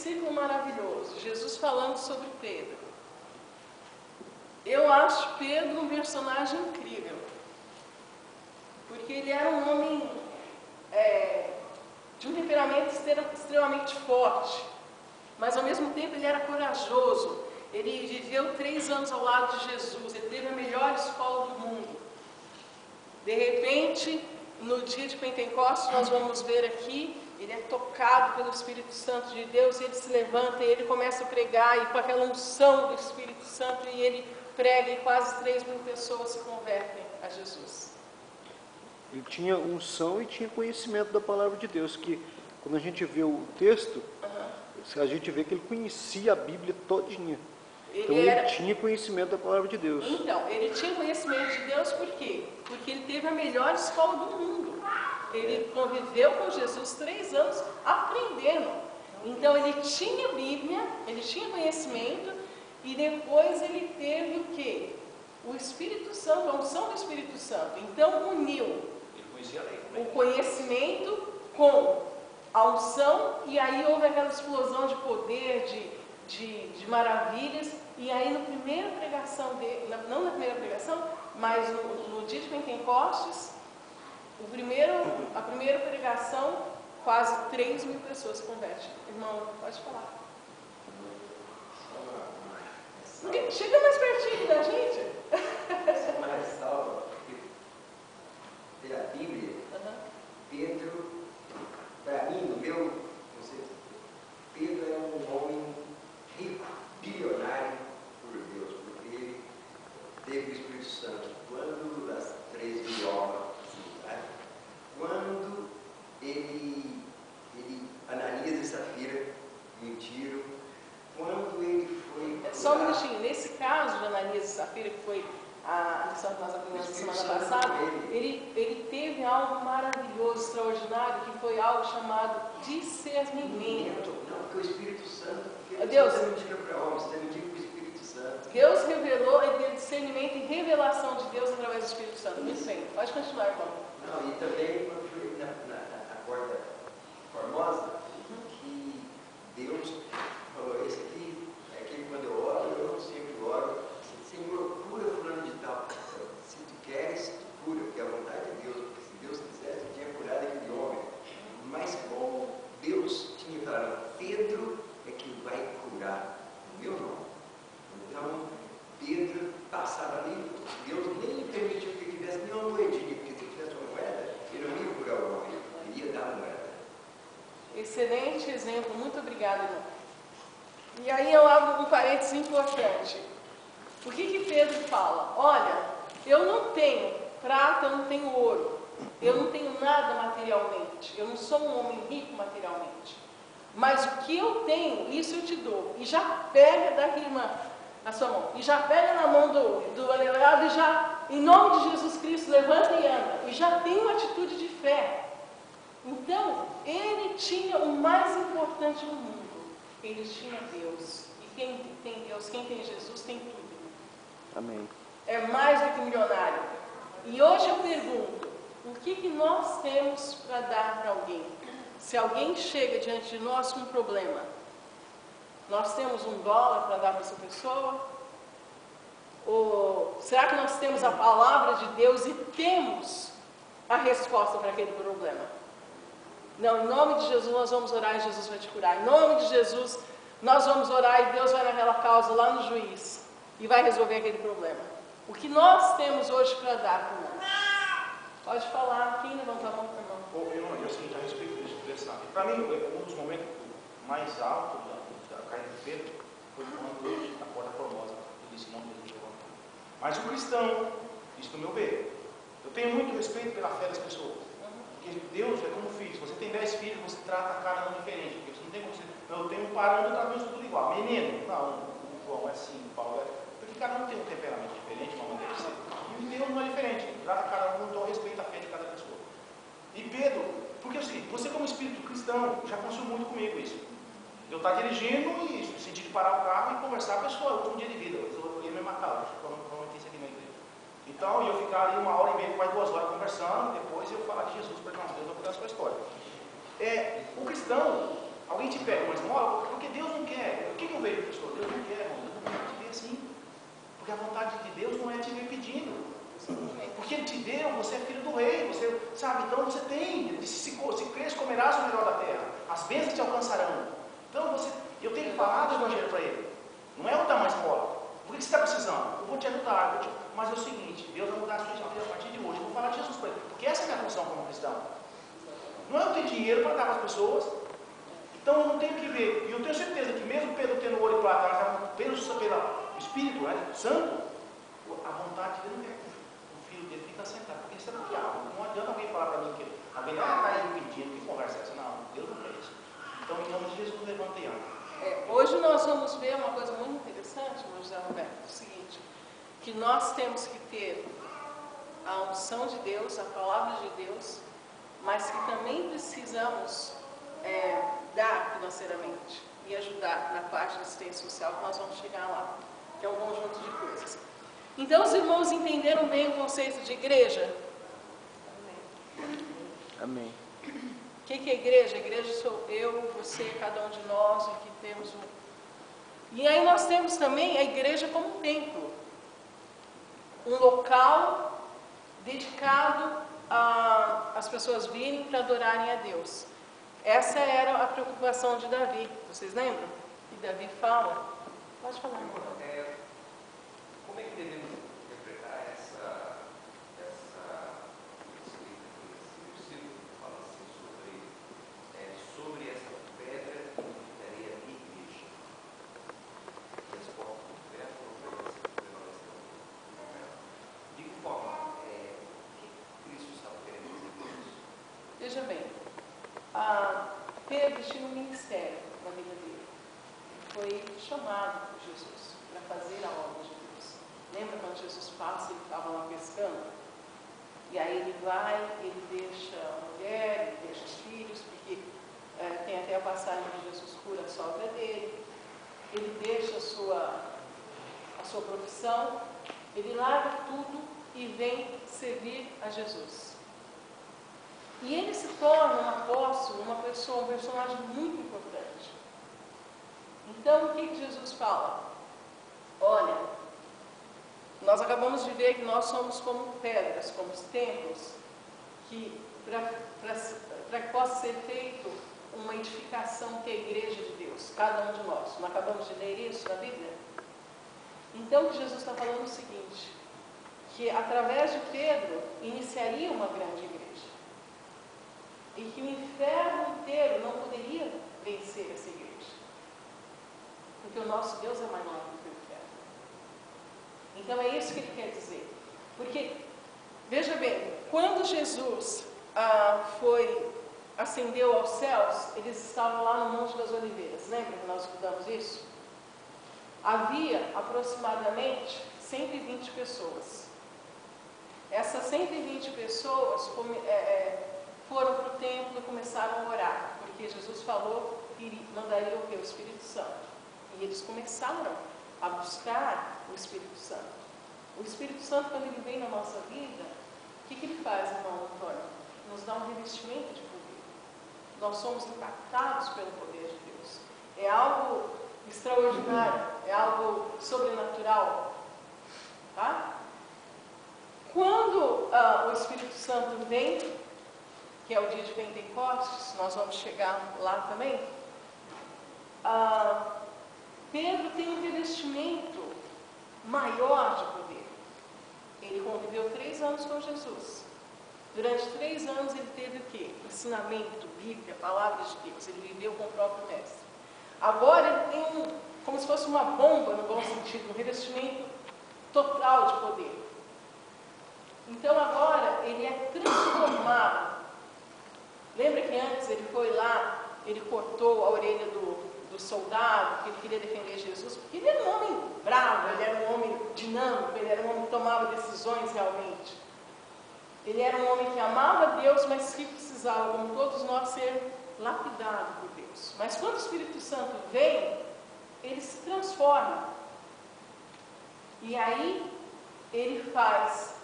versículo maravilhoso, Jesus falando sobre Pedro. Eu acho Pedro um personagem incrível, porque ele era um homem de um temperamento extremamente forte, mas ao mesmo tempo ele era corajoso. Ele viveu 3 anos ao lado de Jesus, ele teve a melhor escola do mundo. De repente, no dia de Pentecostes, nós vamos ver aqui, ele é tocado pelo Espírito Santo de Deus, ele se levanta e ele começa a pregar, e com aquela unção do Espírito Santo, e ele prega, e quase 3.000 pessoas se convertem a Jesus. Ele tinha unção e tinha conhecimento da palavra de Deus, que quando a gente vê o texto, a gente vê que ele conhecia a Bíblia todinha. Então ele tinha conhecimento da palavra de Deus. Então, ele tinha conhecimento de Deus por quê? Porque ele teve a melhor escola do mundo. Ele conviveu com Jesus 3 anos aprendendo. Então ele tinha Bíblia, ele tinha conhecimento, e depois ele teve o quê? O Espírito Santo, a unção do Espírito Santo. Então uniu o conhecimento com a unção, e aí houve aquela explosão de poder, de maravilhas. E aí na primeira pregação dele, não na primeira pregação, mas no dia de Pentecostes, a primeira pregação, quase 3.000 pessoas se convertem. Irmão, pode falar. Chega mais pertinho da gente. Mais salva, pela Bíblia, Pedro, para mim, no meu conceito, Pedro é um homem rico, bilionário por Deus, porque ele teve o Espírito Santo. Quando as 13 obras, quando Ananias e Safira mentiram, quando ele foi... Só um minutinho, nesse caso de Ananias e Safira, que foi a lição que nós aprendemos na semana passada, ele teve algo maravilhoso, extraordinário, que foi algo chamado discernimento. Não, porque o Espírito Santo, Deus você mentira para homens, você mentira para o Espírito Santo. Deus revelou, ele teve discernimento e revelação de Deus através do Espírito Santo. Muito bem, pode continuar, irmão. Não, e também quando foi na porta formosa, que Deus falou, esse aqui é aquele quando eu oro, eu sempre oro, Senhor, cura fulano de tal. Se tu queres, tu cura, porque é a vontade de Deus, porque se Deus quisesse, tinha curado aquele homem. Mas como Deus tinha falado, Pedro é que vai curar o meu nome. Então, Pedro passava ali, Deus nem lhe permitiu que tivesse nenhuma moedinha, porque se tivesse uma moeda, ele não ia curar o homem, ele ia dar a moeda. Excelente exemplo, muito obrigada, irmão. E aí eu abro um parênteses importante. O que Pedro fala? Olha, eu não tenho prata, eu não tenho ouro, eu não tenho nada materialmente, eu não sou um homem rico materialmente, mas o que eu tenho, isso eu te dou. E já pega daqui, irmã, na sua mão, e já pega na mão do alegado, e já, em nome de Jesus Cristo, levanta e anda, e já tem uma atitude de fé. Então, ele tinha o mais importante no mundo, ele tinha Deus. E quem tem Deus, quem tem Jesus, tem tudo. Amém. É mais do que milionário. E hoje eu pergunto, o que nós temos para dar para alguém? Se alguém chega diante de nós com um problema, nós temos $1 para dar para essa pessoa? Ou será que nós temos a palavra de Deus e temos a resposta para aquele problema? Não, em nome de Jesus nós vamos orar e Jesus vai te curar. Em nome de Jesus nós vamos orar e Deus vai naquela causa lá no juiz e vai resolver aquele problema. O que nós temos hoje para dar para nós? Pode falar, quem levantou a mão para irmão? Eu sinto a respeito disso, para mim, um dos momentos mais altos da carreira de Pedro foi quando ele, na porta formosa, ele disse: não, Deus te levanta. Mas o cristão, isso no meu ver, eu tenho muito respeito pela fé das pessoas, porque Deus é como filho. Se você tem 10 filhos, você trata cada um diferente, porque você não tem como você, eu tenho um parâmetro, eu trato tudo igual. Menino, não, o João é assim, o Paulo é, porque cada um tem um temperamento diferente, uma maneira de ser. E Deus não é diferente, ele trata cada um, então respeita a fé de cada pessoa. E Pedro, porque assim, você como espírito cristão, já aconteceu muito comigo isso. Eu estar dirigindo e sentir de parar o carro e conversar com a pessoa, último dia de vida, eu ia me matar, provavelmente isso aqui na igreja. Então, eu ficar ali 1h30, quase 2 horas conversando, depois eu falar de Jesus para irmãos, Deus vai cuidar da sua história. O cristão, alguém te pega uma esmola, porque Deus não quer. O que eu vejo, pastor? Deus não quer, irmão. Deus não quer te ver assim. Porque a vontade de Deus não é te ver pedindo. Porque Ele te deu, você é filho do rei, você sabe, então você tem. Ele disse, se crês, comerás o melhor da terra. As bênçãos te alcançarão. Então eu tenho que falar do evangelho para ele. Não é eu dar mais bola. O que você está precisando? Eu vou te ajudar. Mas é o seguinte, Deus vai mudar a sua vida a partir de hoje. Eu vou falar de Jesus para ele. Porque essa é a minha função como cristão. Não é eu ter dinheiro para dar para as pessoas. Então eu não tenho que ver. E eu tenho certeza que mesmo Pedro tendo ouro e prata, pelo Espírito, né, Santo, a vontade dele não é que o filho dele fica sentado. Porque isso é do diabo. Não adianta alguém falar para mim que alguém está aí pedindo, que conversa é essa. Não, Deus não quer isso. Então em nome de Jesus, levanta e anda. Hoje nós vamos ver uma coisa muito interessante, meu José Roberto, o seguinte, que nós temos que ter a unção de Deus, a palavra de Deus, mas que também precisamos dar financeiramente e ajudar na parte da assistência social, que nós vamos chegar lá, que é um conjunto de coisas. Então os irmãos entenderam bem o conceito de igreja? Amém. O que é igreja? A igreja sou eu, você, cada um de nós, que temos um. E aí nós temos também a igreja como um templo. Um local dedicado às pessoas virem para adorarem a Deus. Essa era a preocupação de Davi. Vocês lembram? Que Davi fala. Pode falar. Como é que devemos interpretar esse versículo que fala assim sobre essa pedra que daria a igreja? E as portas do inferno não prevalecerão. De que forma? O que Cristo estava querendo dizer com isso? Veja bem, Pedro tinha um ministério na vida dele. Foi chamado por Jesus para fazer a obra de Deus. Lembra quando Jesus passa, ele estava lá pescando? E aí ele vai, ele deixa a mulher, ele deixa os filhos, porque tem até a passagem de Jesus cura a sogra dele. Ele deixa a sua profissão, ele larga tudo e vem servir a Jesus. E ele se torna um apóstolo, um personagem muito importante. Então, o que Jesus fala? Olha, nós acabamos de ver que nós somos como pedras, como templos, que para que possa ser feito uma edificação que é a igreja de Deus, cada um de nós. Não acabamos de ler isso na Bíblia? Então, o que Jesus está falando é o seguinte, que através de Pedro iniciaria uma grande igreja. E que o inferno inteiro não poderia vencer essa igreja. Porque o nosso Deus é maior do que o inferno. Então é isso que ele quer dizer. Porque, veja bem, quando Jesus ascendeu aos céus, eles estavam lá no Monte das Oliveiras. Lembra que nós estudamos isso? Havia aproximadamente 120 pessoas. Essas 120 pessoas foram para o templo e começaram a orar, porque Jesus falou que mandaria o quê? O Espírito Santo. E eles começaram a buscar o Espírito Santo. O Espírito Santo, quando ele vem na nossa vida, o que ele faz, irmão Antônio? Nos dá um revestimento de poder. Nós somos impactados pelo poder de Deus. É algo extraordinário, é algo sobrenatural. Tá? Quando o Espírito Santo vem, que é o dia de Pentecostes, nós vamos chegar lá também, Pedro tem um revestimento maior de poder. Ele conviveu 3 anos com Jesus. Durante 3 anos ele teve o quê? Ensinamento, Bíblia, palavras de Deus. Ele viveu com o próprio mestre. Agora ele tem como se fosse uma bomba, no bom sentido, um revestimento total de poder. Então agora ele é transformado. Lembra que antes ele foi lá, ele cortou a orelha do soldado, que ele queria defender Jesus, porque ele era um homem bravo, ele era um homem dinâmico, ele era um homem que tomava decisões realmente. Ele era um homem que amava Deus, mas que precisava, como todos nós, ser lapidado por Deus. Mas quando o Espírito Santo vem, ele se transforma. E aí ele faz